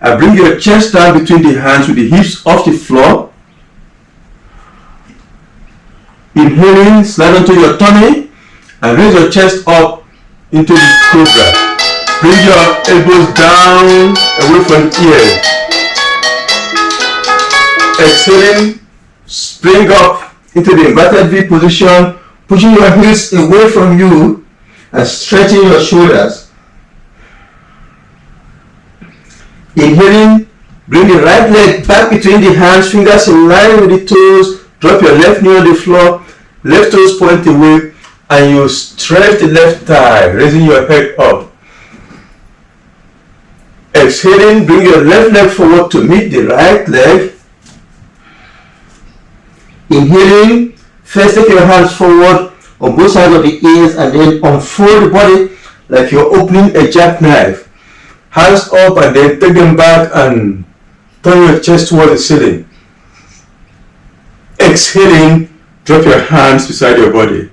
and bring your chest down between the hands with the hips off the floor. Inhaling, slide onto your tummy and raise your chest up into the cobra. Bring your elbows down away from ears. Exhaling, spring up into the inverted V position, pushing your heels away from you and stretching your shoulders. Inhaling, bring the right leg back between the hands, fingers in line with the toes. Drop your left knee on the floor, left toes point away, and you stretch the left thigh, raising your head up. Exhaling, bring your left leg forward to meet the right leg. Inhaling, first take your hands forward on both sides of the ears and then unfold the body like you're opening a jackknife. Hands up and then take them back and turn your chest towards the ceiling. Exhaling, drop your hands beside your body.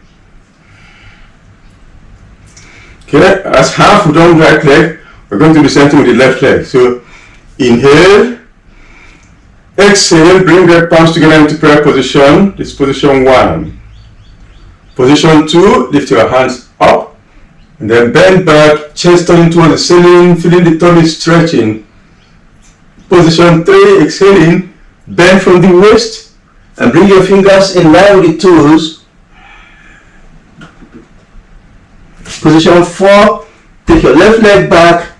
Okay, as half we've done right leg, we're going to do the same thing with the left leg. So inhale, exhale, bring your palms together into prayer position. This is position 1. Position 2, lift your hands up and then bend back, chest turning towards the ceiling, feeling the tummy stretching. Position 3, exhaling, bend from the waist and bring your fingers in line with the toes. Position 4, take your left leg back,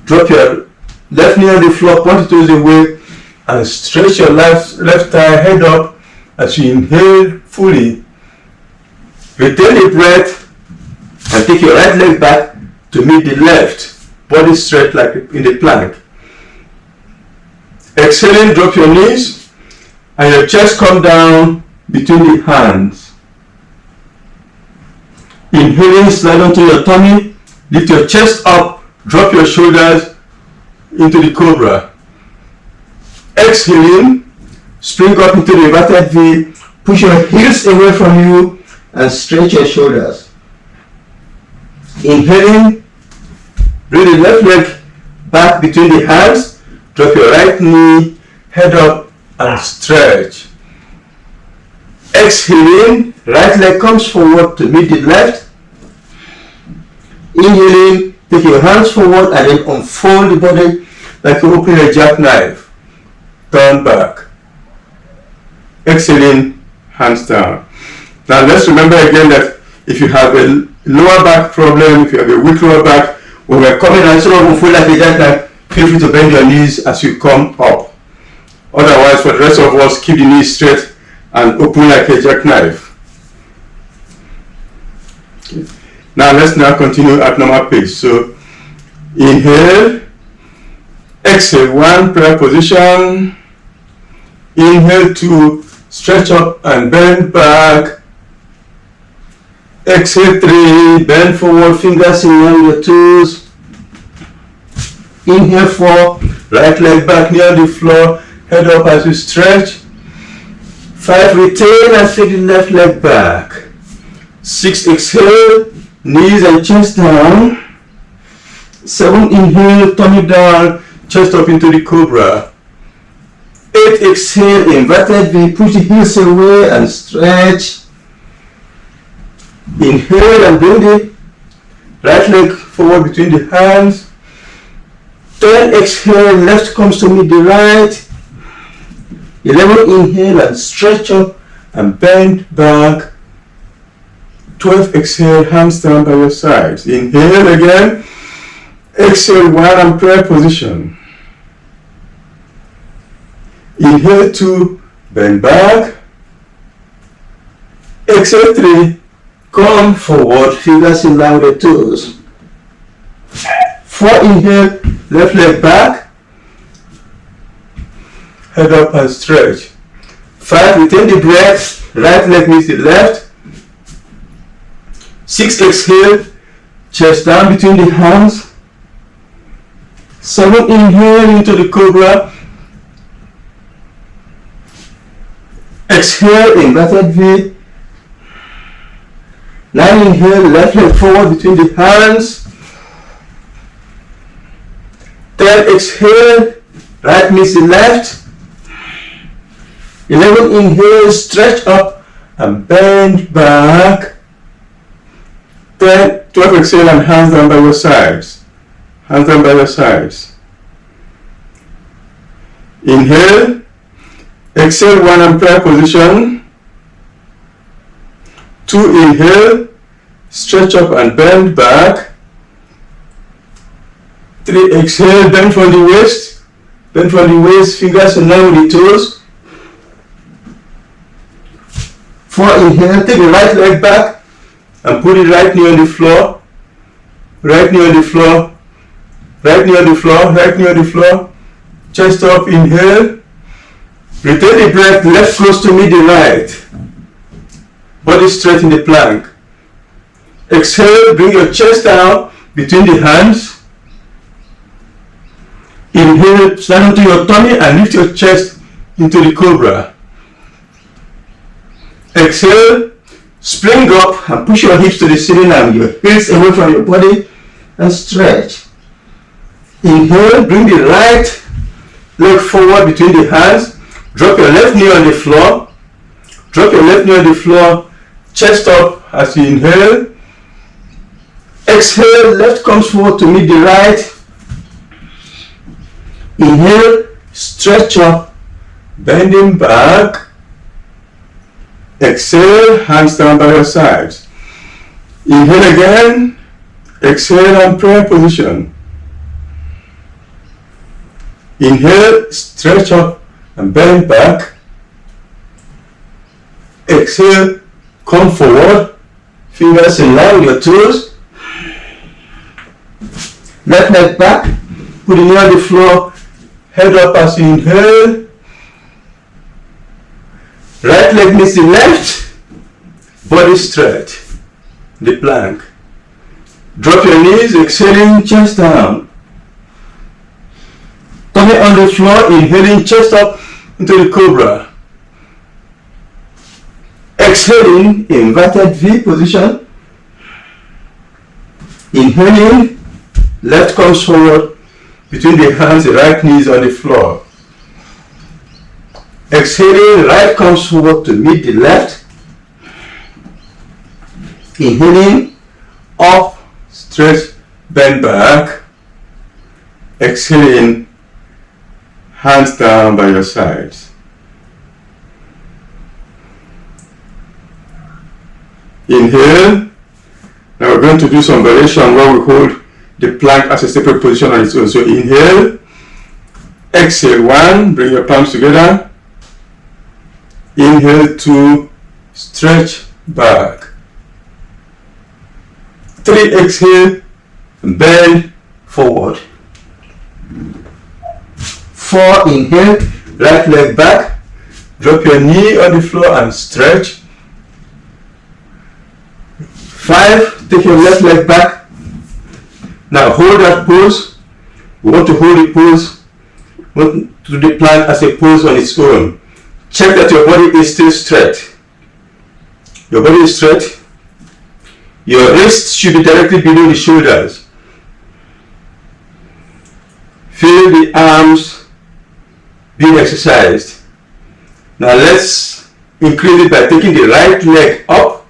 drop your left knee on the floor, point the toes away, and stretch your left thigh, head up as you inhale fully. Retain the breath and take your right leg back to meet the left, body straight like in the plank. Exhaling, drop your knees and your chest come down between the hands. Inhaling, slide onto your tummy, lift your chest up, drop your shoulders into the cobra. Exhaling, spring up into the inverted V, push your heels away from you and stretch your shoulders. Inhaling, bring the left leg back between the hands, drop your right knee, head up and stretch. Exhaling, right leg comes forward to meet the left. Inhaling, take your hands forward and then unfold the body like you're opening a jackknife. Turn back. Exhaling, hands down. Now let's remember again that if you have a lower back problem, if you have a weak lower back, when we're coming down, instead of unfold like a jackknife, feel free to bend your knees as you come up. Otherwise, for the rest of us, keep the knees straight and open like a jackknife. Okay. Now let's continue at normal pace. So inhale, exhale, 1, prayer position. Inhale, 2, stretch up and bend back. Exhale, 3, bend forward, fingers in line with your toes. Inhale, 4, right leg back near the floor, head up as you stretch. 5, retain and take the left leg back. 6, exhale, knees and chest down. 7, inhale, tummy down, chest up into the cobra. 8, exhale, inverted V, push the heels away and stretch. Inhale and bring the right leg forward between the hands. 10, exhale, left comes to meet the right. 11, inhale and stretch up and bend back. 12, exhale, hands down by your sides. Inhale again. Exhale, 1 and prayer position. Inhale, 2, bend back. Exhale, 3, come forward, fingers in line with the toes. 4, inhale, left leg back. Head up and stretch. 5, retain the breath, right leg meets the left. 6, exhale, chest down between the hands. 7, inhale into the cobra. Exhale, inverted V. 9, inhale, left leg forward between the hands. 10, Then exhale, right knee to left. 11, inhale, stretch up and bend back. 10, 12, exhale and hands down by your sides. Hands down by your sides. Inhale, exhale, 1 and prayer position. 2, inhale, stretch up and bend back. 3, exhale, bend from the waist. Bend from the waist, fingers in line with the toes. 4, inhale, take the right leg back and put the right knee on the floor. Right knee on the floor. Right knee on the floor. Right knee on the floor. Chest up, inhale. Retain the breath, left close to meet the right. Body straight in the plank. Exhale, bring your chest down between the hands. Inhale, stand onto your tummy and lift your chest into the cobra. Exhale, spring up and push your hips to the ceiling and your heels away from your body and stretch. Inhale, bring the right leg forward between the hands. Drop your left knee on the floor. Drop your left knee on the floor. Chest up as you inhale. Exhale, left comes forward to meet the right. Inhale, stretch up, bending back. Exhale, hands down by your sides. Inhale again. Exhale and prayer position. Inhale, stretch up and bend back. Exhale, come forward. Fingers in line with your toes. Left leg back. Put the knee on the floor. Head up as you inhale. Right leg meets the left, body straight, the plank. Drop your knees, exhaling, chest down. Tummy on the floor, inhaling, chest up into the cobra. Exhaling, inverted V position. Inhaling, left comes forward, between the hands, the right knee is on the floor. Exhaling, right comes forward to meet the left. Inhaling, up, stretch, bend back. Exhaling, hands down by your sides. Inhale. Now we're going to do some variation where we hold the plank as a separate position on its own. So inhale, exhale, 1, bring your palms together. Inhale, 2, stretch back. 3, exhale, bend forward. 4, inhale, right leg back. Drop your knee on the floor and stretch. 5, take your left leg back. Now hold that pose. We want to hold the pose, want to do the plank as a pose on its own. Check that your body is still straight. Your body is straight. Your wrists should be directly below the shoulders. Feel the arms being exercised. Now let's increase it by taking the right leg up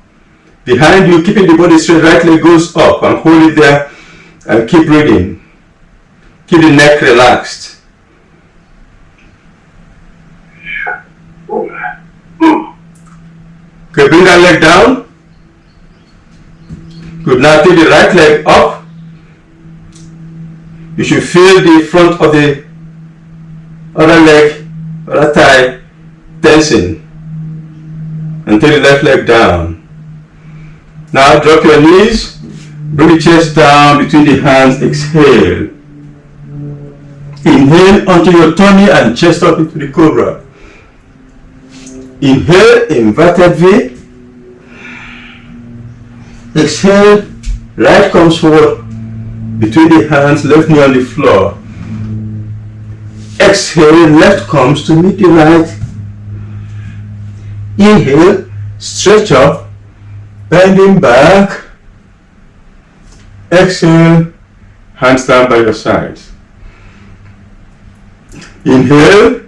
behind you, keeping the body straight. Right leg goes up and hold it there and keep breathing. Keep the neck relaxed. Okay, bring that leg down. Good. Now take the right leg up. You should feel the front of the other leg, other thigh, tensing. And take the left leg down. Now drop your knees. Bring the chest down between the hands. Exhale. Inhale onto your tummy and chest up into the cobra. Inhale, inverted V. Exhale, right comes forward between the hands, left knee on the floor. Exhale, left comes to meet the right. Inhale, stretch up, bending back. Exhale, hands down by your sides. Inhale.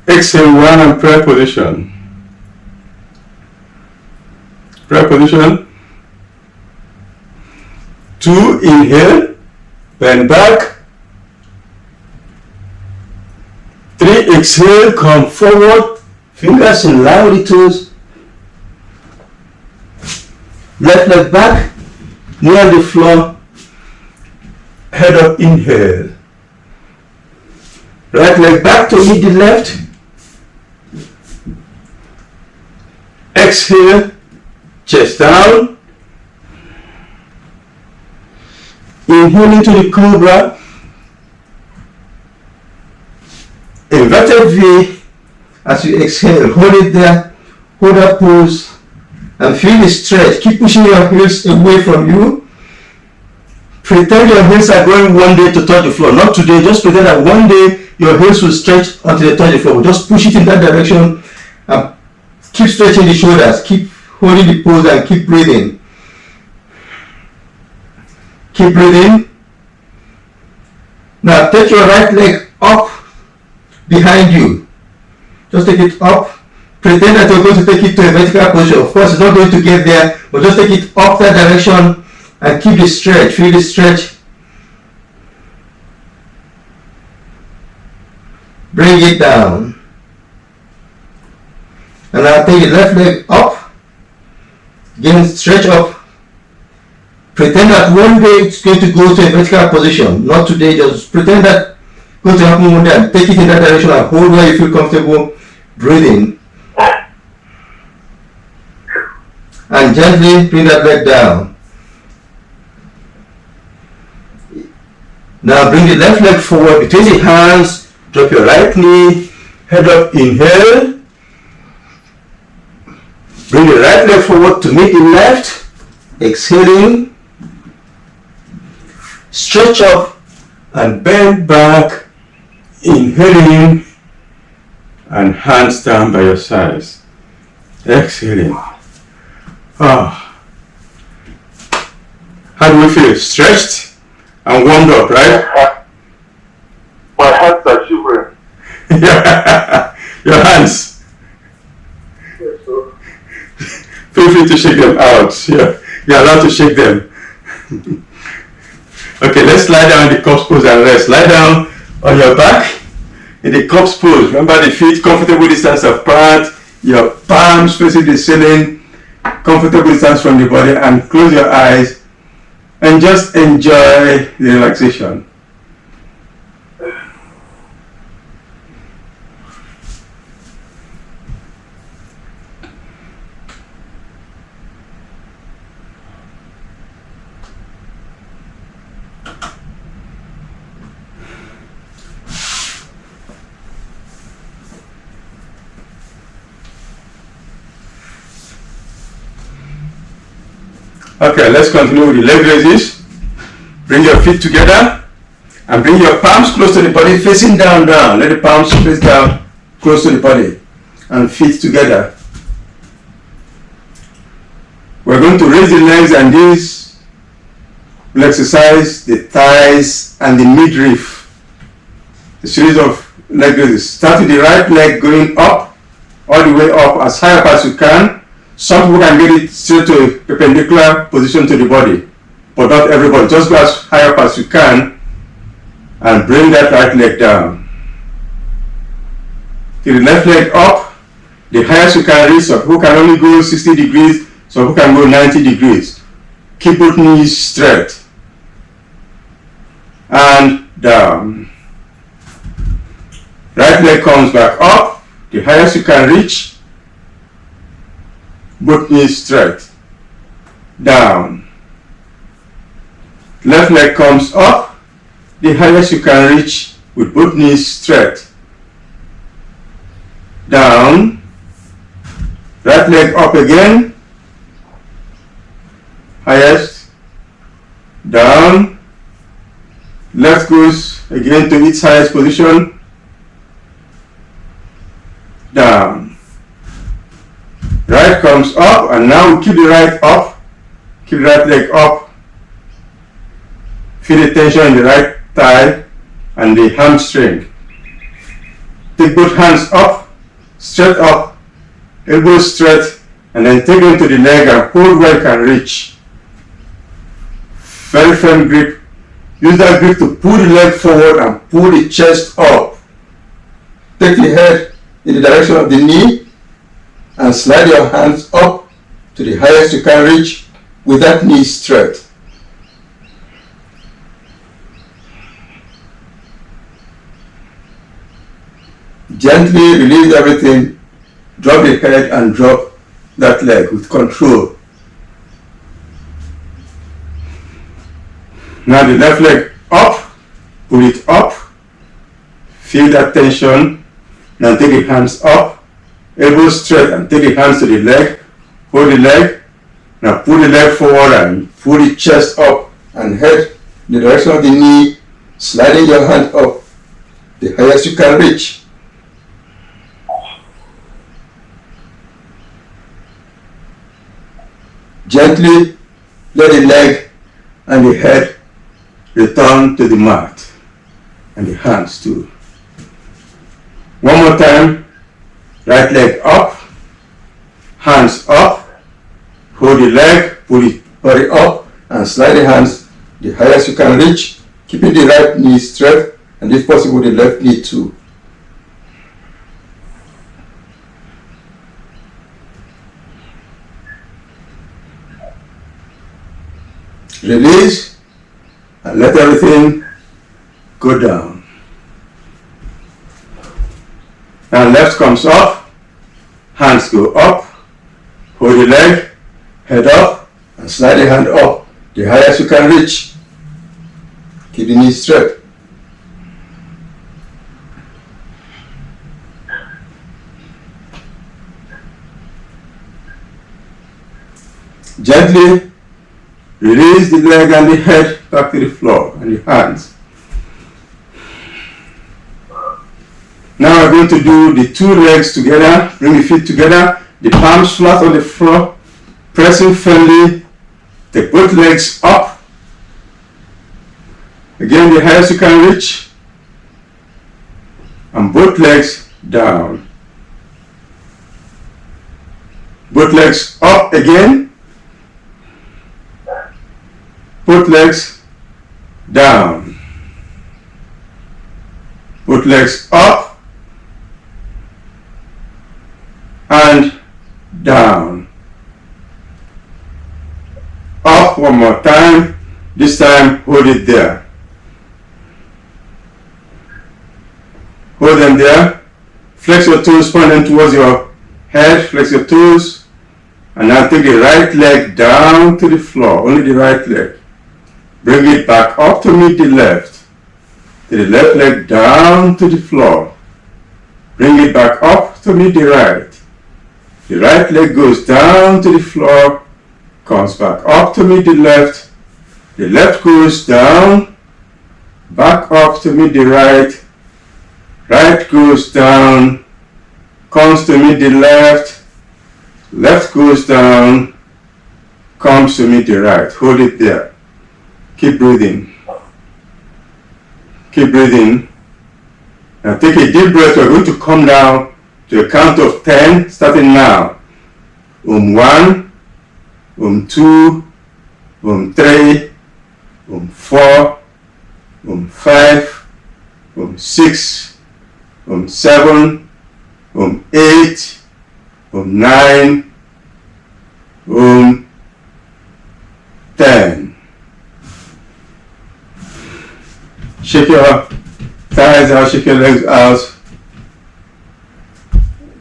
Exhale 1 and prayer position. Prayer position. 2, inhale, bend back. 3, exhale, come forward, fingers in line with the toes. Left leg back, knee on the floor, head up, inhale. Right leg back to meet the left. Exhale, chest down. Inhale into the cobra. Inverted V. As you exhale, hold it there, hold that pose, and feel the stretch. Keep pushing your heels away from you. Pretend your heels are going one day to touch the floor. Not today, just pretend that one day your heels will stretch until they touch the floor. Just push it in that direction and keep stretching the shoulders. Keep holding the pose and keep breathing. Keep breathing. Now take your right leg up behind you. Just take it up. Pretend that you're going to take it to a vertical position. Of course, it's not going to get there, but just take it up that direction and keep the stretch. Feel the stretch. Bring it down. And now take the left leg up. Again, stretch up. Pretend that one day it's going to go to a vertical position. Not today, just pretend that it's going to happen one day and take it in that direction and hold where you feel comfortable breathing. And gently bring that leg down. Now bring the left leg forward between the hands, drop your right knee, head up, inhale. Bring the right leg forward to meet the left, exhaling. Stretch up and bend back, inhaling, and hands down by your sides. Exhaling. Ah. How do we feel? Stretched and warmed up, right? My hands are shivering. Your hands. Yes, sir. Feel free to shake them out. You're allowed to shake them. Okay, let's lie down in the corpse pose and rest. Lie down on your back in the corpse pose. Remember the feet comfortable distance apart, your palms facing the ceiling, comfortable distance from the body, and close your eyes and just enjoy the relaxation. Okay, let's continue with the leg raises. Bring your feet together and bring your palms close to the body, facing down. Let the palms face down, close to the body, and feet together. We're going to raise the legs, and this will exercise the thighs and the midriff. A series of leg raises. Start with the right leg going up, all the way up, as high up as you can. Some people can get it straight to a perpendicular position to the body, but not everybody. Just go as high up as you can and bring that right leg down. Till the left leg up, the highest you can reach. Some people can only go 60 degrees, some people can go 90 degrees. Keep both knees straight. And down. Right leg comes back up, the highest you can reach. Both knees straight. Down. Left leg comes up, the highest you can reach with both knees straight. Down. Right leg up again. Highest. Down. Left goes again to its highest position. Down. Right comes up, and now we keep the right up. Keep the right leg up. Feel the tension in the right thigh and the hamstring. Take both hands up, straight up, elbows straight, and then take them to the leg and hold where you can reach. Very firm grip. Use that grip to pull the leg forward and pull the chest up. Take the head in the direction of the knee and slide your hands up to the highest you can reach with that knee straight. Gently release everything, drop the head and drop that leg with control. Now the left leg up, pull it up, feel that tension. Now take the hands up, elbows straight, and take the hands to the leg, hold the leg. Now pull the leg forward and pull the chest up and head in the direction of the knee, sliding your hand up the highest you can reach. Gently let the leg and the head return to the mat and the hands too. One more time, right leg up, hands up, hold the leg, pull the body up and slide the hands the highest you can reach, keeping the right knee straight and if possible the left knee too. Release and let everything go down. Now left comes up, hands go up, hold the leg, head up and slide the hand up the highest you can reach. Keep the knee straight. Gently release the leg and the head back to the floor and the hands. Now we're going to do the two legs together. Bring the feet together, the palms flat on the floor, pressing firmly. Take both legs up. Again, the highest you can reach. And both legs down. Both legs up again. Both legs down. Both legs up and down. Up one more time. This time hold it there. Hold them there. Flex your toes, point them towards your head. Flex your toes. And now take the right leg down to the floor. Only the right leg. Bring it back up to meet the left. The left leg down to the floor. Bring it back up to meet the right. The right leg goes down to the floor, comes back up to meet the left. The left goes down, back up to meet the right. Right goes down, comes to meet the left. Left goes down, comes to meet the right. Hold it there. Keep breathing. Keep breathing. Now take a deep breath. We're going to come down to a count of 10, starting now. 1, 2, 3, 4, 5, 6, 7, 8, 9, 10. Shake your thighs out, shake your legs out.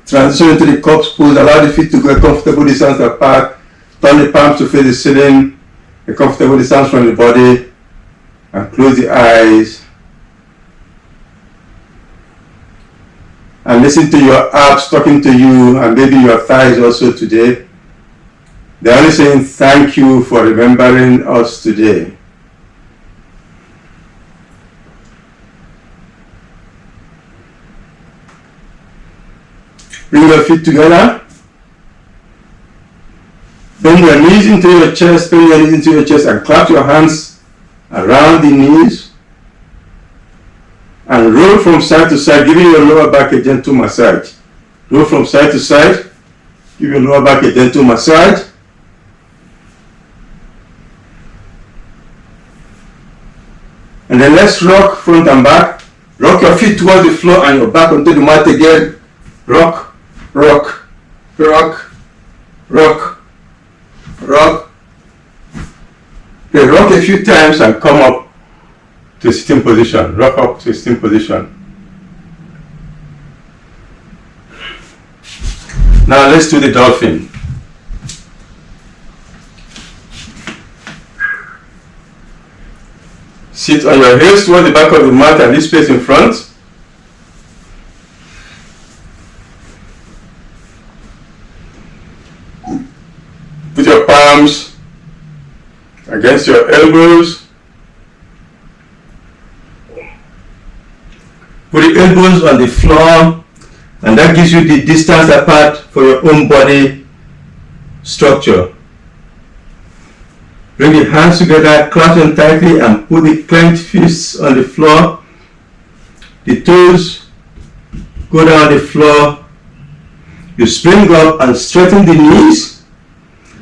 Transition into the corpse pose. Allow the feet to go a comfortable distance apart. Turn the palms to face the ceiling, a comfortable distance from the body, and close the eyes. And listen to your abs talking to you, and maybe your thighs also today. They're only saying thank you for remembering us today. Bring your feet together. Bend your knees into your chest, bend your knees into your chest and clap your hands around the knees. and roll from side to side, giving your lower back a gentle massage. Roll from side to side, give your lower back a gentle massage. And then let's rock front and back. Rock your feet towards the floor and your back onto the mat again. Rock, rock, rock, rock, rock. Okay, rock a few times and come up to a sitting position. Rock up to a sitting position. Now let's do the dolphin. Sit on your heels towards the back of the mat and this space in front. Put your palms against your elbows. Put the elbows on the floor, and that gives you the distance apart for your own body structure. Bring the hands together, clasp them tightly, and put the clenched fists on the floor. The toes go down the floor. You spring up and straighten the knees,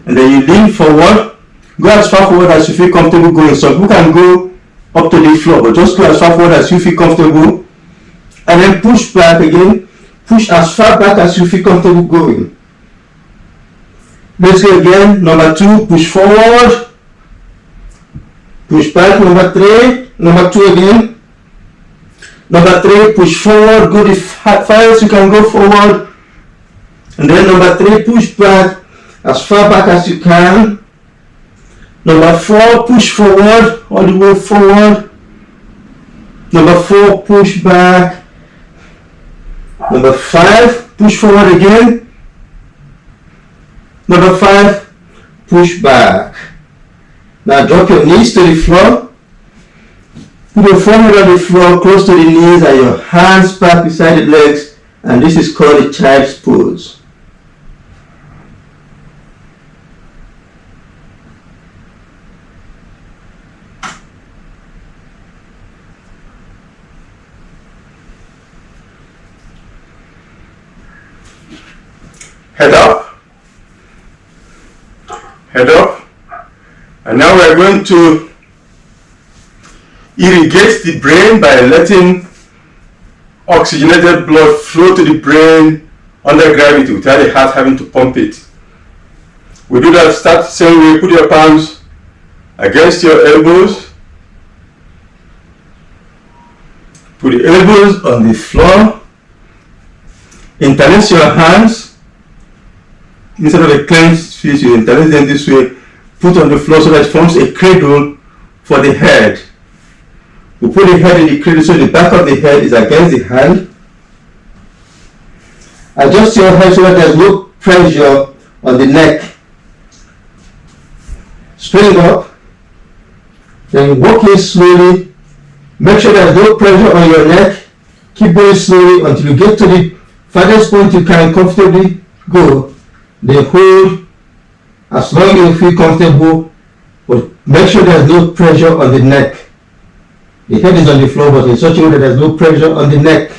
and then you lean forward. Go as far forward as you feel comfortable going. Some people can go up to the floor, but just go as far forward as you feel comfortable. And then push back again. Push as far back as you feel comfortable going. Let's go again. Number 2, push forward. Push back. Number 3. Number 2 again. Number 3, push forward. Go the farthest you can go forward. And then number 3, push back as far back as you can. Number 4, push forward, all the way forward. Number 4, push back. Number 5, push forward again. Number 5, push back. Now drop your knees to the floor. Put your forehead on the floor, close to the knees, and your hands back beside the legs. And this is called a child's pose. Head up, head up, and now we are going to irrigate the brain by letting oxygenated blood flow to the brain under gravity without the heart having to pump it. We do that, start the same way. Put your palms against your elbows, put the elbows on the floor, interlace your hands. Instead of a clenched fist, you interlace them this way, put on the floor so that it forms a cradle for the head. We put the head in the cradle so the back of the head is against the hand. Adjust your head so that there's no pressure on the neck. Spring up, then walk in slowly. Make sure there's no pressure on your neck. Keep going slowly until you get to the farthest point you can comfortably go. Then hold as long as you feel comfortable, but make sure there's no pressure on the neck. The head is on the floor, but in such a way that there's no pressure on the neck.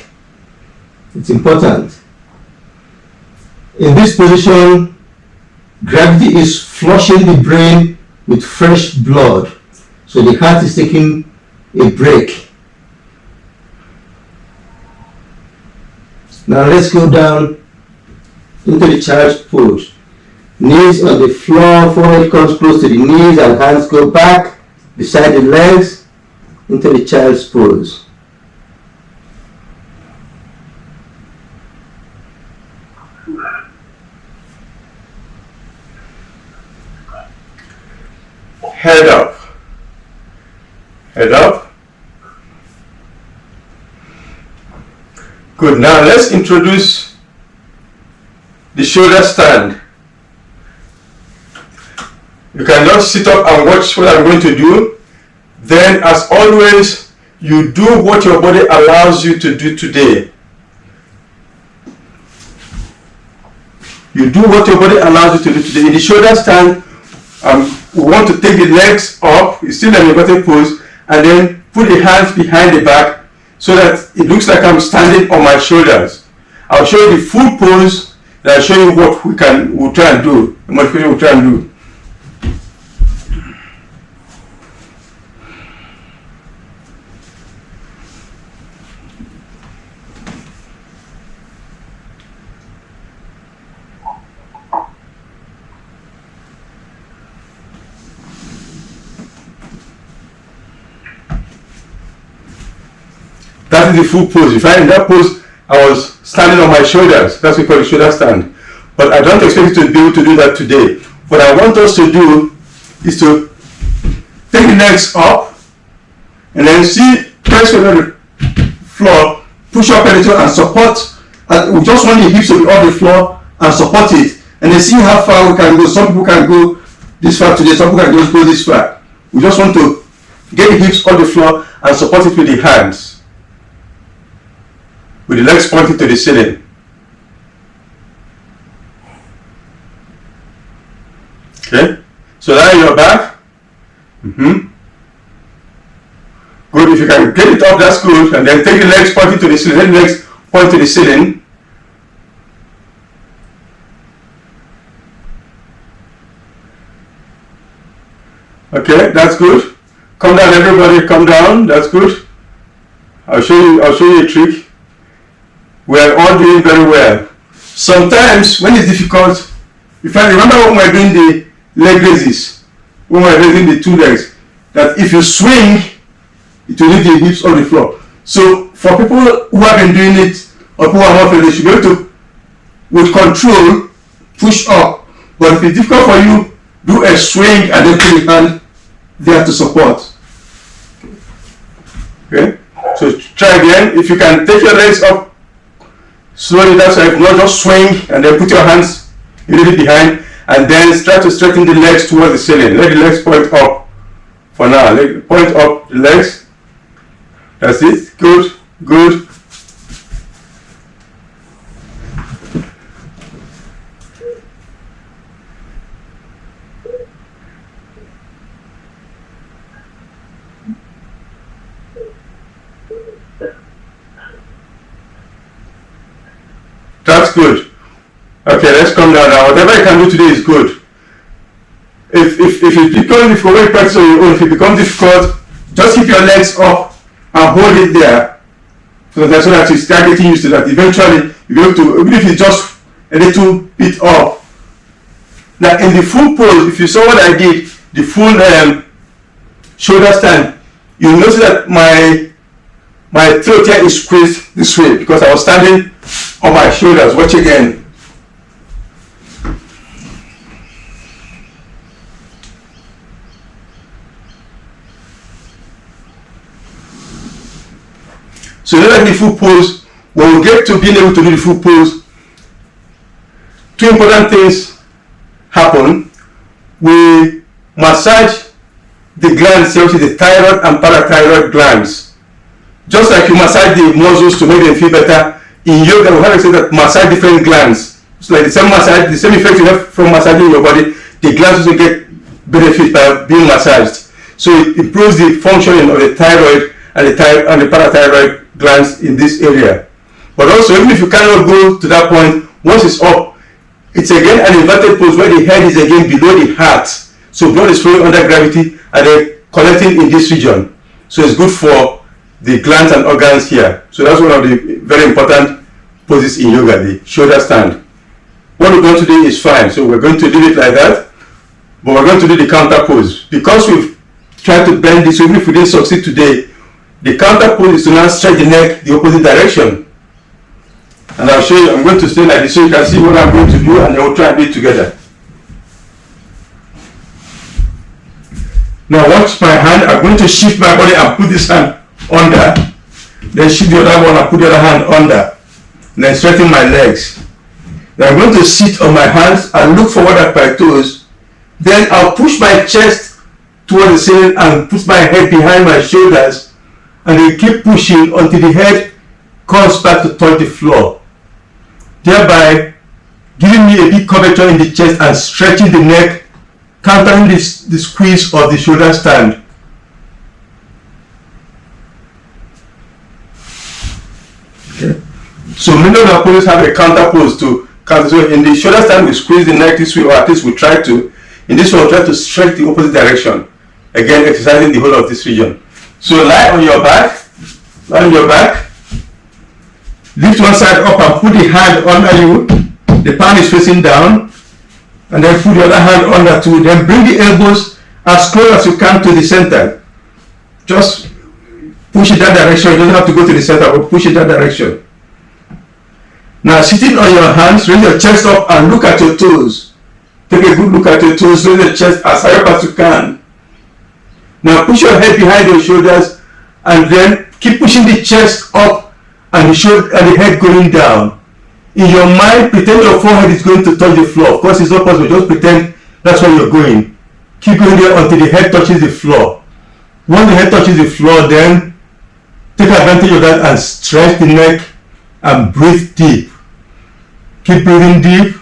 It's important. In this position, gravity is flushing the brain with fresh blood, so the heart is taking a break. Now let's go down into the child's pose. Knees on the floor, forehead comes close to the knees, and hands go back beside the legs into the child's pose. Head up. Head up. Good. Now let's introduce the shoulder stand. You can just sit up and watch what I'm going to do. Then, as always, you do what your body allows you to do today. You do what your body allows you to do today. In the shoulder stand, we want to take the legs up, you're still in a inverted pose, and then put the hands behind the back. so that it looks like I'm standing on my shoulders. I'll show you the full pose, and I'll show you what we'll try and do, the modification we'll try and do. That is the full pose. If in that pose, I was standing on my shoulders. That's what we call the shoulder stand. But I don't expect you to be able to do that today. What I want us to do is to take the legs up and then press on the floor, push up a little and support. And we just want the hips to be on the floor and support it. And then see how far we can go. Some people can go this far today, some people can just go this far. We just want to get the hips on the floor and support it with the hands, with the legs pointing to the ceiling. Okay, so now you're back. Good, if you can get it up, that's good. And then take the legs pointing to the ceiling. Let the legs point to the ceiling. Okay, that's good. Come down, everybody, come down. That's good. I'll show you a trick. We are all doing very well. Sometimes when it's difficult, if I remember when we were doing the leg raises, when we were raising the two legs, that if you swing, it will leave the hips on the floor. So for people who have been doing it, or who are not, they should be able to, with control, push up. But if it's difficult for you, do a swing and then put the hand there to support. Okay, so try again. If you can take your legs up slowly, that's right. Not just swing and then put your hands a little behind, and then try to straighten the legs towards the ceiling. Let the legs point up for now. Point up the legs. That's it. Good, good. That's good. Okay, let's come down now. Whatever you can do today is good. If it becomes difficult, when you practice on your own, if it becomes difficult, just keep your legs up and hold it there. So that you start getting used to that. Eventually, you'll be able to, even if it's just a little bit up. Now, in the full pose, if you saw what I did, the full shoulder stand, you'll notice that my throat here is squeezed this way because I was standing on my shoulders. Watch again. So like the full pose, when we get to being able to do the full pose, two important things happen. We massage the glands, which is the thyroid and parathyroid glands. Just like you massage the muscles to make them feel better, in yoga we have to say that massage different glands. It's like the same massage, the same effect you have from massaging your body, the glands also get benefit by being massaged. So it improves the functioning of the thyroid and the parathyroid glands in this area. But also, even if you cannot go to that point, once it's up, it's again an inverted pose where the head is again below the heart. So blood is flowing under gravity and then collecting in this region. So it's good for the glands and organs here. So that's one of the very important poses in yoga, the shoulder stand. What we're going to do is fine. So we're going to do it like that, but we're going to do the counter pose. Because we've tried to bend this, even if we didn't succeed today, the counter pose is to now stretch the neck the opposite direction. And I'll show you, I'm going to stay like this so you can see what I'm going to do, and then we'll try and do it together. Now watch my hand. I'm going to shift my body and put this hand under. Then shift the other one and put the other hand under. And then straighten my legs. Then I'm going to sit on my hands and look forward at my toes. Then I'll push my chest towards the ceiling and put my head behind my shoulders. And then keep pushing until the head comes back to touch the floor, thereby giving me a big curvature in the chest and stretching the neck, countering the squeeze of the shoulder stand. many of our poses have a counter pose to counter. So in the shoulder stand, we squeeze the neck this way, or at least we try to. In this one, we try to stretch the opposite direction. Again, exercising the whole of this region. So lie on your back. Lie on your back. Lift one side up and put the hand under you. The palm is facing down. And then put the other hand under too. Then bring the elbows as close as you can to the center. Just push it that direction. You don't have to go to the center, but push it that direction. Now, sitting on your hands, raise your chest up and look at your toes. Take a good look at your toes. Raise your chest as high up as you can. Now, push your head behind your shoulders and then keep pushing the chest up and the head going down. In your mind, pretend your forehead is going to touch the floor. Of course, it's not possible. Just pretend that's where you're going. Keep going there until the head touches the floor. Once the head touches the floor, then take advantage of that and stretch the neck and breathe deep. Keep breathing deep.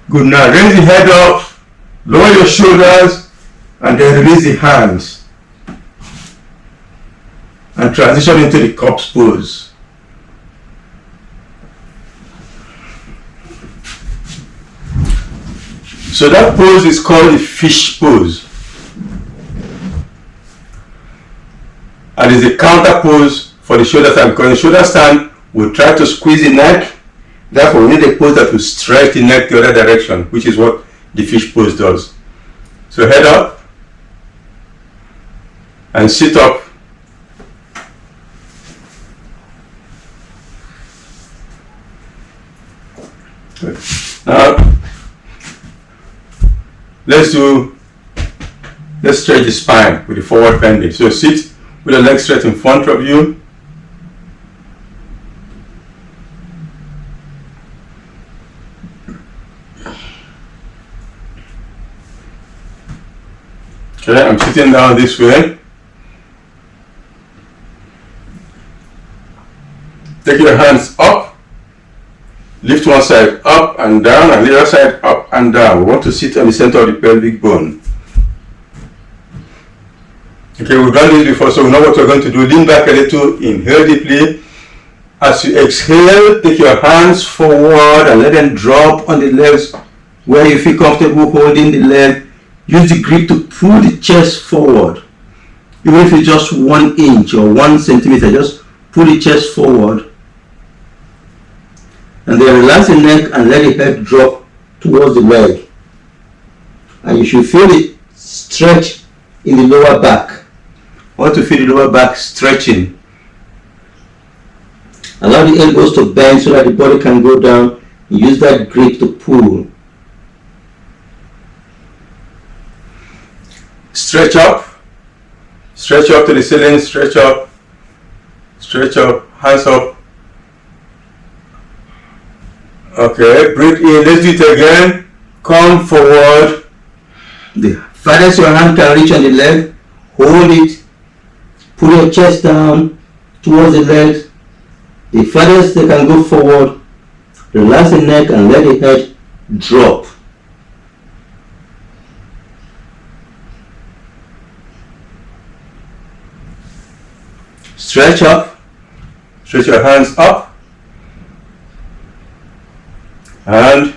Good. Now raise the head up, lower your shoulders, and then release the hands. And transition into the corpse pose. So that pose is called the fish pose. And it's a counter pose for the shoulder stand, because the shoulder stand will try to squeeze the neck. Therefore, we need a pose that will stretch the neck the other direction, which is what the fish pose does. So head up and sit up. Good. Now, let's stretch the spine with the forward bending. So sit with the leg straight in front of you. Okay, I'm sitting down this way. Take your hands up. Lift one side up and down, and the other side up and down. We want to sit on the center of the pelvic bone. Okay, we've done this before, so we know what we're going to do. Lean back a little, inhale deeply. As you exhale, take your hands forward and let them drop on the legs where you feel comfortable holding the leg. Use the grip to pull the chest forward. Even if it's just 1 inch or 1 centimeter, just pull the chest forward. And then relax the neck and let the head drop towards the leg. And you should feel it stretch in the lower back. I want to feel the lower back stretching. Allow the elbows to bend so that the body can go down. Use that grip to pull. Stretch up to the ceiling, stretch up, hands up. Okay, breathe in, let's do it again. Come forward. The farthest your hand can reach on the leg, hold it. Pull your chest down towards the legs. The farthest they can go forward. Relax the neck and let the head drop. Stretch up. Stretch your hands up. And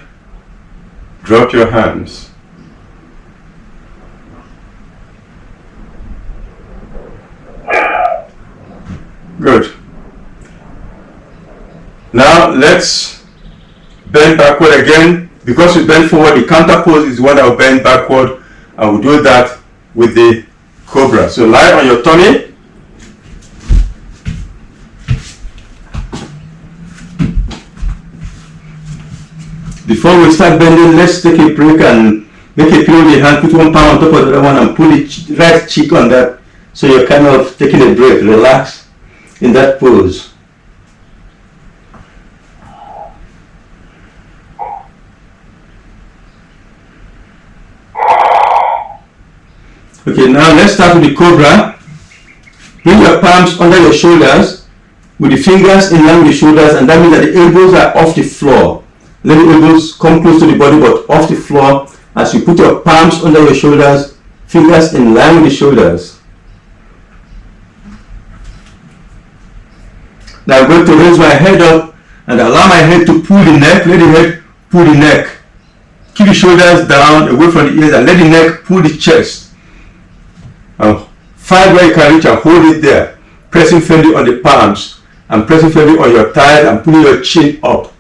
drop your hands. Good. Now let's bend backward again. Because we bend forward, the counter pose is one that will bend backward, and we'll do that with the cobra. So lie on your tummy. Before we start bending, let's take a break and make a pillow with your hand, put one palm on top of the other one and pull the right cheek on that. So you're kind of taking a break, relax in that pose. Okay, now let's start with the cobra. Bring your palms under your shoulders with the fingers in line with the shoulders, and that means that the elbows are off the floor. Let the elbows come close to the body but off the floor as you put your palms under your shoulders, fingers in line with the shoulders. Now I'm going to raise my head up and allow my head to pull the neck. Let the head pull the neck. Keep the shoulders down, away from the ears, and let the neck pull the chest. And find where you can reach and hold it there. Pressing firmly on the palms and pressing firmly on your thighs and pulling your chin up.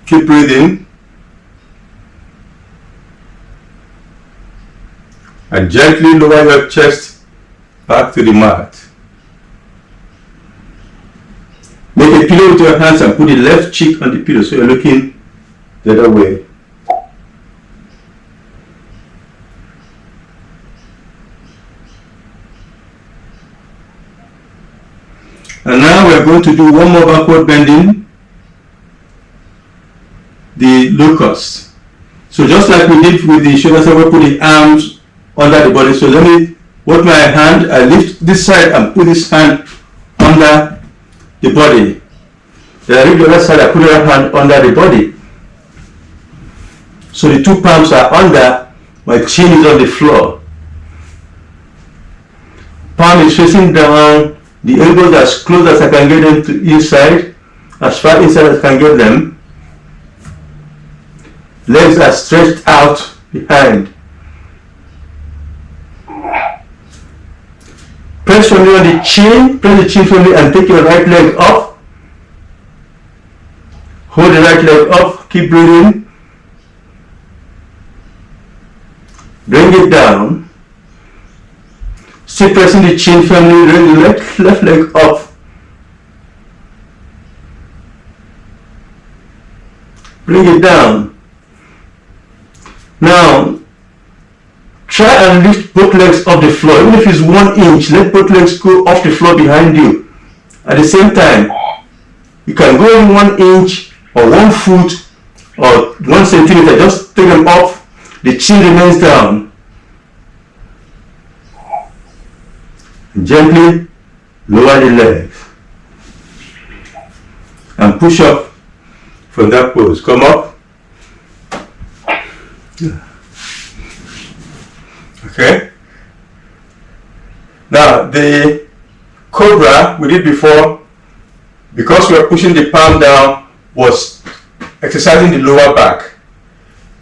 Keep breathing. And gently lower your chest back to the mat. Make a pillow with your hands and put the left cheek on the pillow so you're looking the other way. And now we're going to do one more backward bending, the locust. So just like we did with the shoulders, we put the arms under the body. So let me work my hand, I lift this side and put this hand under the body. Then I lift the other side, I put the other hand under the body. So the two palms are under, my chin is on the floor. Palm is facing down, the elbows are as close as I can get them to inside, as far inside as I can get them. Legs are stretched out behind. Press firmly on the chin, press the chin firmly and take your right leg up. Hold the right leg up, keep breathing. Bring it down. Still pressing the chin firmly, bring the left leg up. Bring it down. Now, try and lift both legs off the floor. Even if it's 1 inch, let both legs go off the floor behind you. At the same time, you can go in 1 inch or 1 foot or 1 centimeter. Just take them off. The chin remains down. And gently lower the legs. And push up from that pose. Come up. Okay. Now the cobra we did before, because we are pushing the palm down, was exercising the lower back.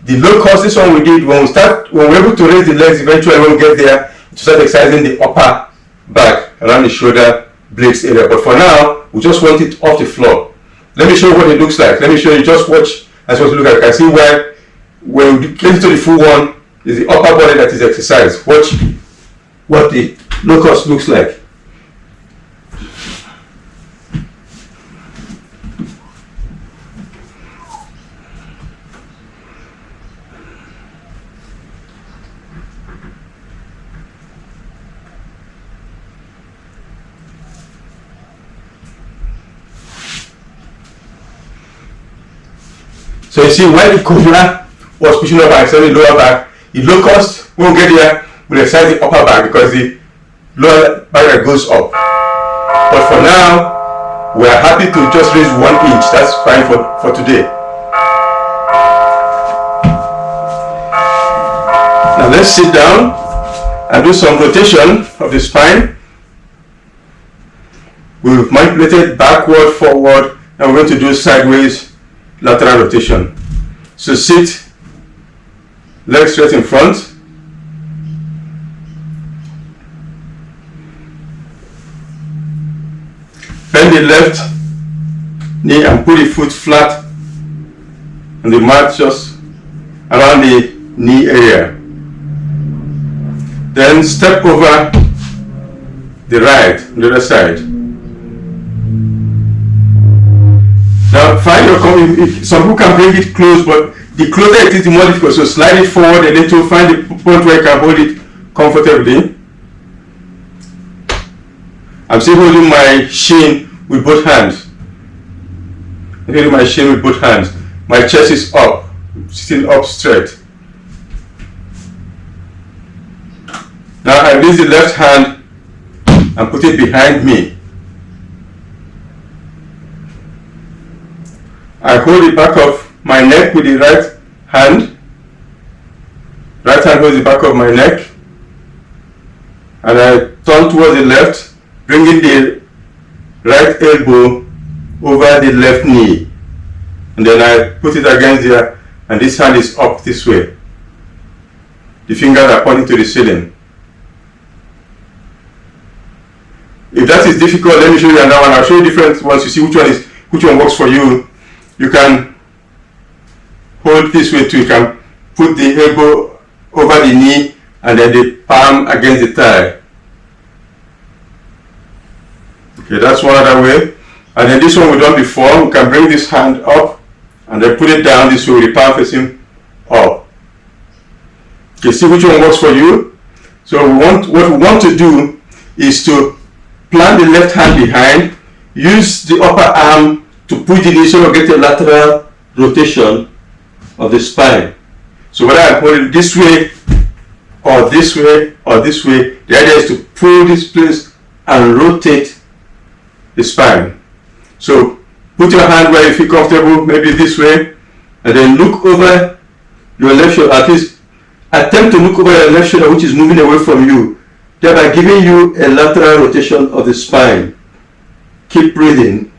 The locust, this one we did when we're able to raise the legs, eventually when we get there, to start exercising the upper back around the shoulder blades area. But for now, we just want it off the floor. Let me show you what it looks like. Let me show you, just watch as what it looks like. You can see where when we get into the full one, is the upper body that is exercised. Watch what the locust looks like. So you see why the cobra was pushing up and extending the lower back. The locust, when we get there, we'll exercise the upper back because the lower back goes up. But for now, we are happy to just raise 1 inch. That's fine for today. Now let's sit down and do some rotation of the spine. We've manipulated backward, forward, and we're going to do sideways lateral rotation. So sit, legs straight in front. Bend the left knee and put the foot flat on the mat, just around the knee area. Then step over the right on the other side. Now find your some people can bring it close, but the closer it is, the more difficult. So slide it forward a little, find the point where you can hold it comfortably. I'm still holding my shin with both hands. I'm holding my shin with both hands. My chest is up, sitting up straight. Now I release the left hand and put it behind me. I hold the back of my neck with the right hand. Right hand holds the back of my neck. And I turn towards the left bringing the right elbow over the left knee, and then I put it against there, and this hand is up this way. The fingers are pointing to the ceiling. If that is difficult, let me show you another one. I'll show you different ones. You see which one works for you. You can hold this way too. You can put the elbow over the knee and then the palm against the thigh. Okay, that's one other way. And then this one we've done before. We can bring this hand up and then put it down this way with the palm facing up. Okay, see which one works for you. So what we want to do is to plant the left hand behind, use the upper arm to push the knee so we get a lateral rotation of the spine. So whether I hold it this way or this way or this way, the idea is to pull this place and rotate the spine. So put your hand where you feel comfortable, maybe this way, and then look over your left shoulder. At least attempt to look over your left shoulder, which is moving away from you, thereby giving you a lateral rotation of the spine. Keep breathing.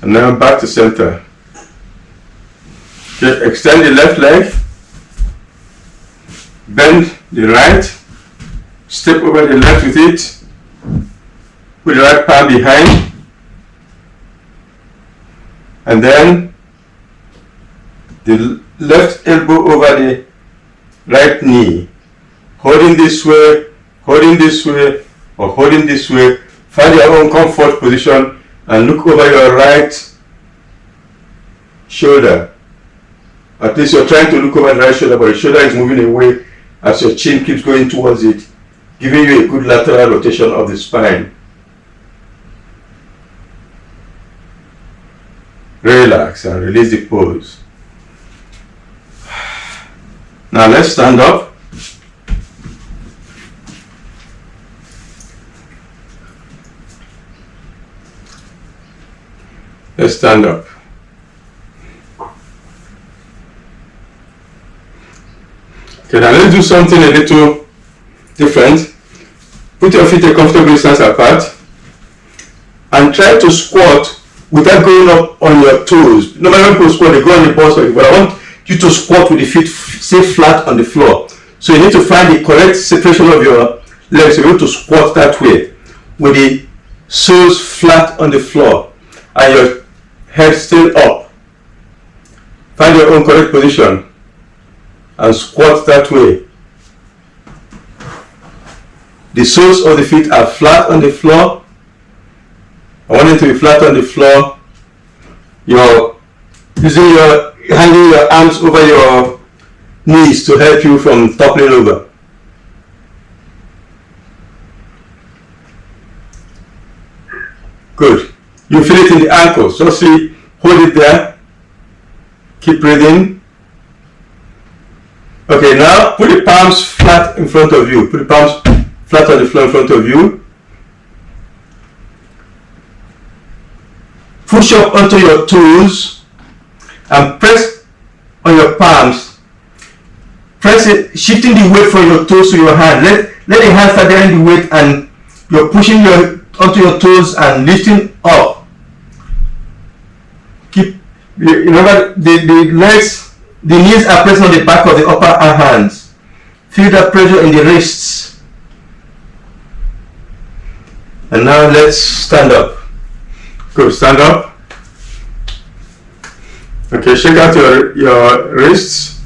And now back to center. Okay, extend the left leg, bend the right, step over the left with it, put the right palm behind, and then the left elbow over the right knee, holding this way, or holding this way. Find your own comfort position and look over your right shoulder. At least you're trying to look over the right shoulder, but the shoulder is moving away as your chin keeps going towards it, giving you a good lateral rotation of the spine. Relax and release the pose. Now let's stand up. Let's stand up. Okay, now let's do something a little different. Put your feet a comfortable distance apart and try to squat without going up on your toes. Normally when people squat, they go on the balls, but I want you to squat with the feet stay flat on the floor. So you need to find the correct separation of your legs. You're able to squat that way with the soles flat on the floor and your head still up. Find your own correct position and squat that way. The soles of the feet are flat on the floor. I want them to be flat on the floor. You're hanging your arms over your knees to help you from toppling over. Good. You feel it in the ankles. So see, hold it there. Keep breathing. Okay, now put the palms flat in front of you. Put the palms flat on the floor in front of you. Push up onto your toes and press on your palms. Press it, shifting the weight from your toes to your hand. Let the hand start bearing the weight and you're pushing onto your toes and lifting up. Remember the legs, the knees are pressed on the back of the upper hands. Feel that pressure in the wrists. And now let's stand up. Good, stand up. Okay, shake out your wrists.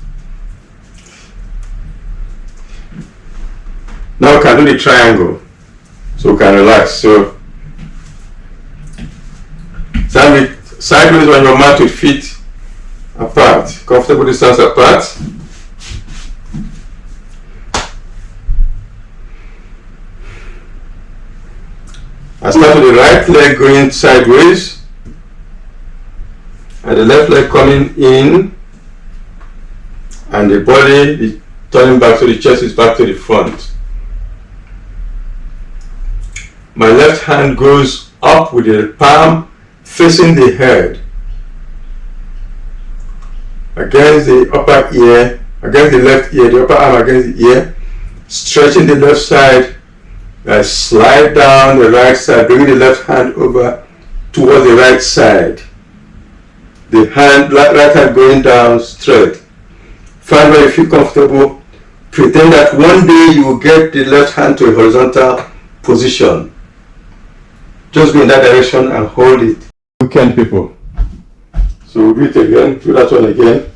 Now we can do the triangle. So we can relax. So stand sideways on your mat with feet apart, comfortable distance apart. I start with the right leg going sideways and the left leg coming in and the body is turning back, so the chest is back to the front. My left hand goes up with the palm facing the head against the upper ear against the left ear, the upper arm against the ear, stretching the left side, slide down the right side, bringing the left hand over towards the right side. The right hand going down straight. Find where you feel comfortable. Pretend that one day you will get the left hand to a horizontal position. Just go in that direction and hold it. Weekend people. So we'll do it again. Do that one again.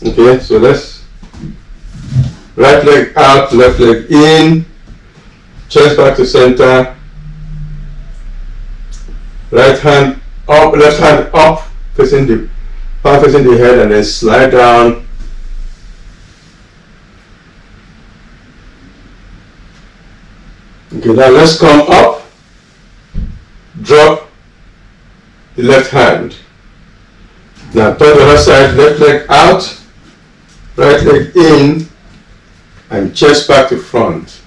Okay, so let's right leg out, left leg in, chest back to center, right hand up, left hand up, facing the palm facing the head, and then slide down. Okay, now let's come up, drop the left hand. Now turn the other side, left leg out, right leg in, and chest back to front.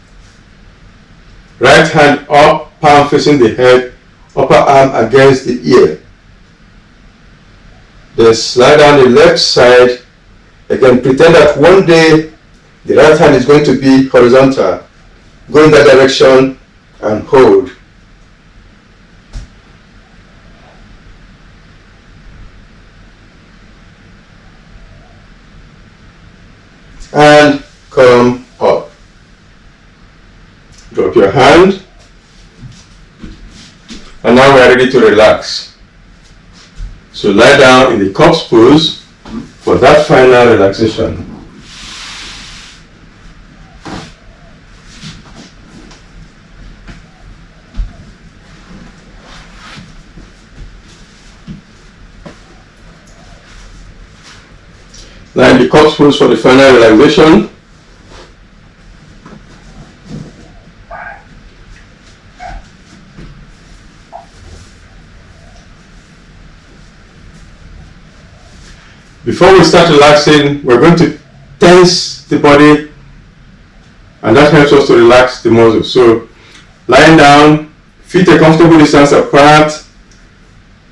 Right hand up, palm facing the head, upper arm against the ear. Then slide down the left side. Again, pretend that one day the right hand is going to be horizontal. Go in that direction and hold. And come up. Drop your hand. And now we are ready to relax. So lie down in the corpse pose for that final relaxation. Lie in the corpse pose for the final relaxation. Before we start relaxing, we're going to tense the body, and that helps us to relax the muscles. So, lying down, feet a comfortable distance apart,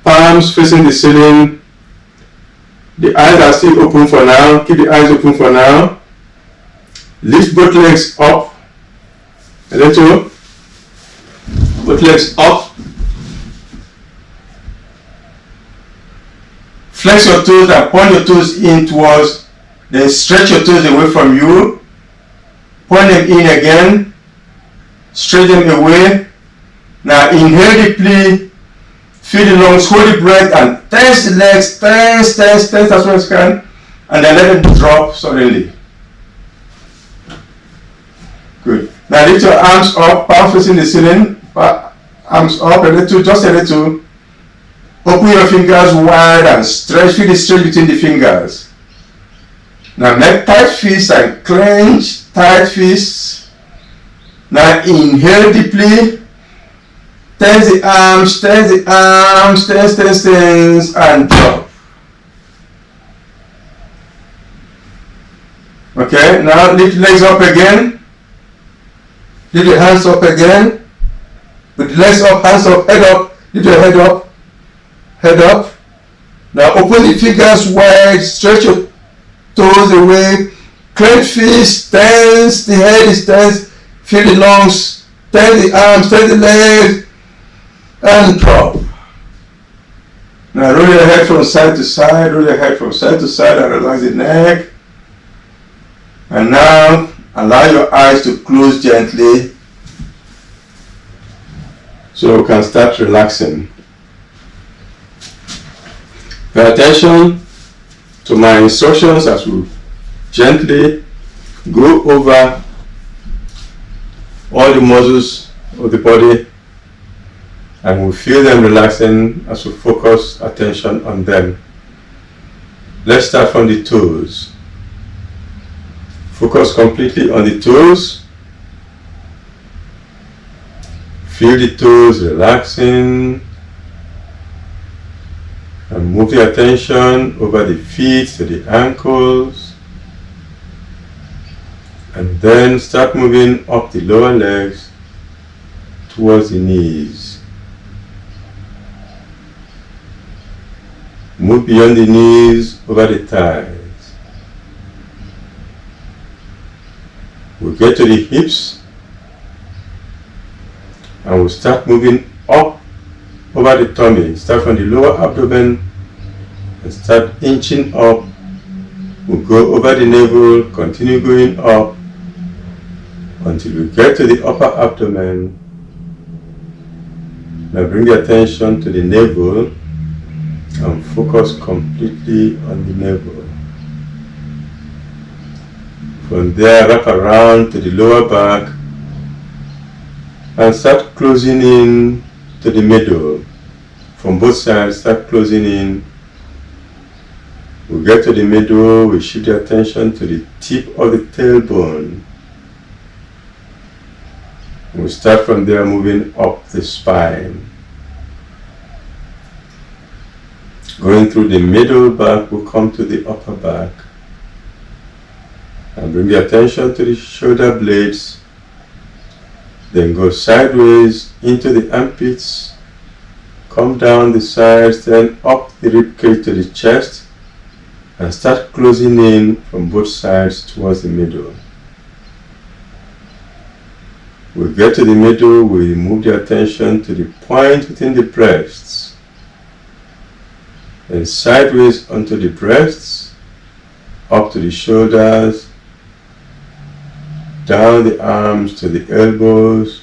palms facing the ceiling. The eyes are still open for now. Keep the eyes open for now. Lift both legs up a little. Both legs up. Flex your toes and point your toes in towards, then stretch your toes away from you. Point them in again. Stretch them away. Now inhale deeply. Fill the lungs, hold the breath, and tense the legs. Tense as well as you can. And then let them drop suddenly. Good. Now lift your arms up, palm facing the ceiling. Arms up a little, just a little. Open your fingers wide and stretch, feel the stretch between the fingers. Now make tight fists and clench tight fists. Now inhale deeply. Tense the arms, tense, and drop. Okay, now lift the legs up again. Lift the hands up again. With the legs up, hands up, head up. Lift your head up. Head up. Now open the fingers wide, stretch your toes away, clench fists, tense, the head is tense, feel the lungs, tense the arms, tense the legs, and drop. Now roll your head from side to side, and relax the neck. And now allow your eyes to close gently so we can start relaxing. Pay attention to my instructions as we gently go over all the muscles of the body, and we feel them relaxing as we focus attention on them. Let's start from the toes. Focus completely on the toes. Feel the toes relaxing. And move the attention over the feet to the ankles. And then start moving up the lower legs towards the knees. Move beyond the knees over the thighs. We get to the hips and we start moving up over the tummy. Start from the lower abdomen and start inching up. We go over the navel, continue going up until we get to the upper abdomen. Now bring the attention to the navel and focus completely on the navel. From there, wrap around to the lower back and start closing in to the middle. From both sides, start closing in. We get to the middle, we shift the attention to the tip of the tailbone. We start from there, moving up the spine. Going through the middle back, we'll come to the upper back. And bring the attention to the shoulder blades. Then go sideways into the armpits. Come down the sides, then up the ribcage to the chest. And start closing in from both sides towards the middle. We get to the middle, we move the attention to the point within the breasts. Then sideways onto the breasts, up to the shoulders, down the arms to the elbows,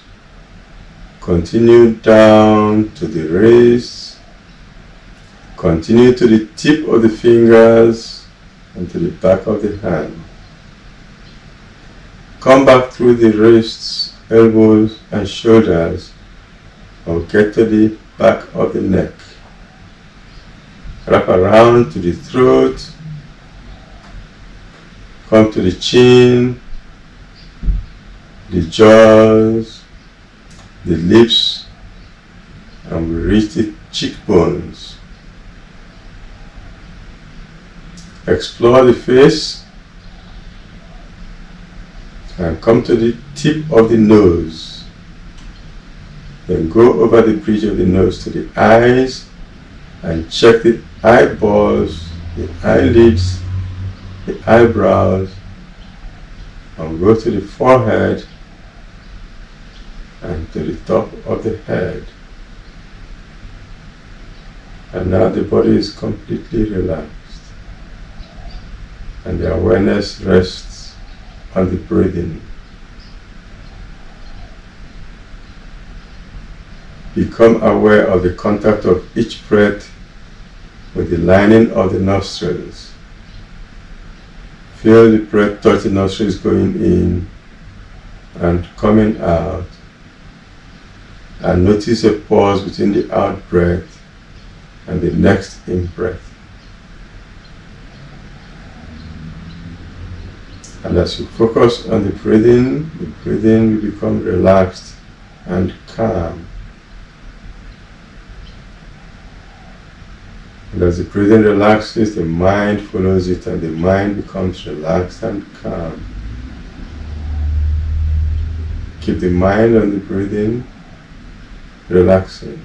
continue down to the wrists, continue to the tip of the fingers and to the back of the hand. Come back through the wrists, elbows and shoulders and get to the back of the neck. Wrap around to the throat, come to the chin, the jaws, the lips, and we reach the cheekbones. Explore the face and come to the tip of the nose. Then go over the bridge of the nose to the eyes and check the eyeballs, the eyelids, the eyebrows, and go to the forehead and to the top of the head. And now the body is completely relaxed and the awareness rests on the breathing. Become aware of the contact of each breath with the lining of the nostrils. Feel the breath touch the nostrils going in and coming out. And notice a pause between the out breath and the next in breath. And as you focus on the breathing will become relaxed and calm. And as the breathing relaxes, the mind follows it and the mind becomes relaxed and calm. Keep the mind on the breathing, relaxing.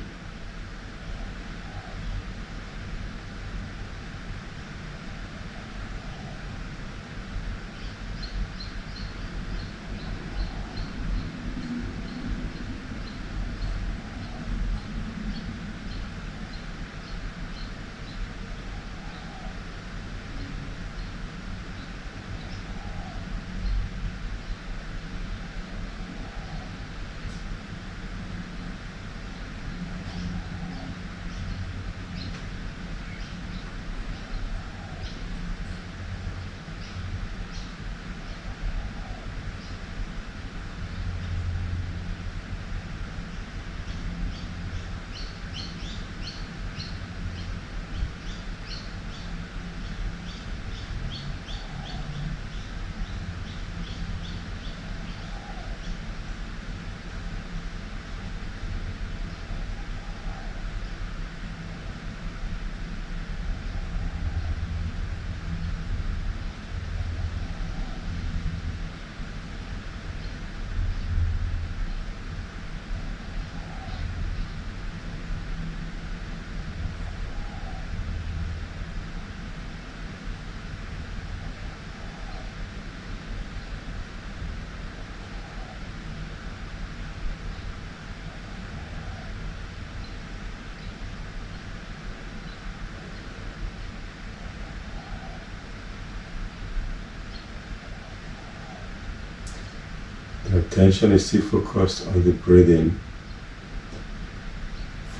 Your attention is still focused on the breathing,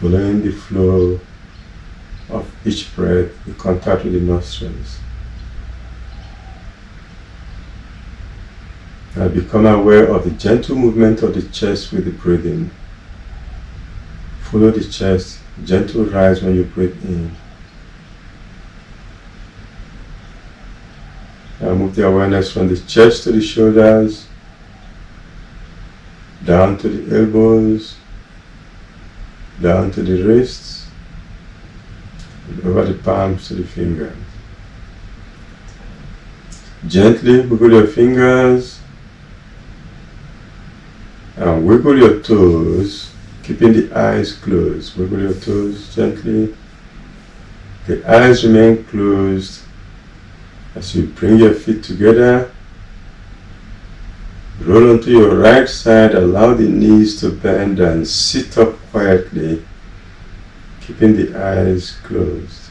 following the flow of each breath in contact with the nostrils. Now become aware of the gentle movement of the chest with the breathing. Follow the chest, gentle rise when you breathe in. Now move the awareness from the chest to the shoulders, down to the elbows, down to the wrists, and over the palms to the fingers. Gently wiggle your fingers and wiggle your toes, keeping the eyes closed. Wiggle your toes gently. The eyes remain closed as you bring your feet together. Roll onto your right side, allow the knees to bend and sit up quietly, keeping the eyes closed.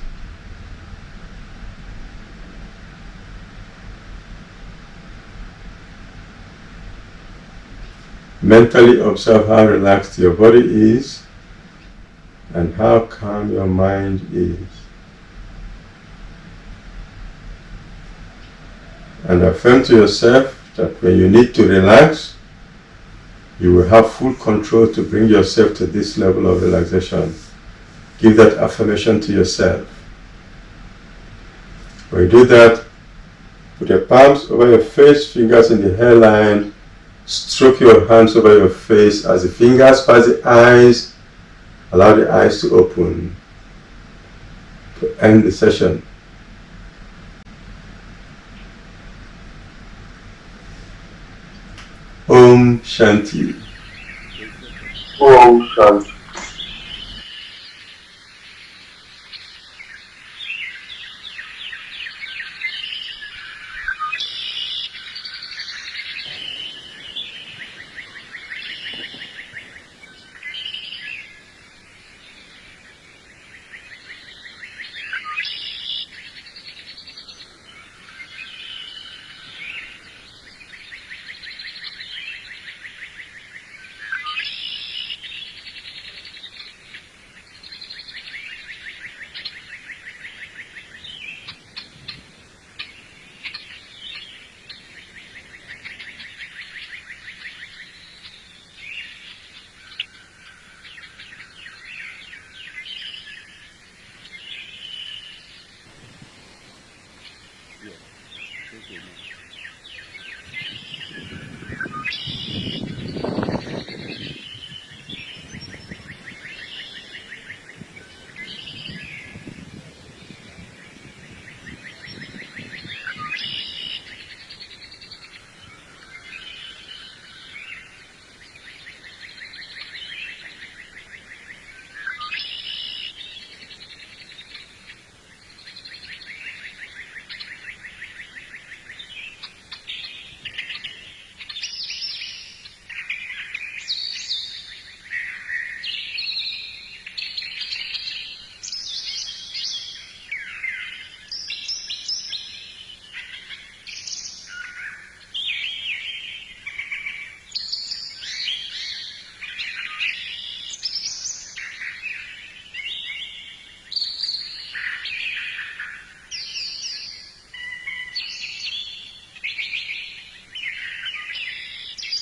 Mentally observe how relaxed your body is and how calm your mind is. And affirm to yourself that when you need to relax, you will have full control to bring yourself to this level of relaxation. Give that affirmation to yourself. When you do that, put your palms over your face, fingers in the hairline, stroke your hands over your face as the fingers pass the eyes. Allow the eyes to open to end the session. Om Shanti. Om Shanti.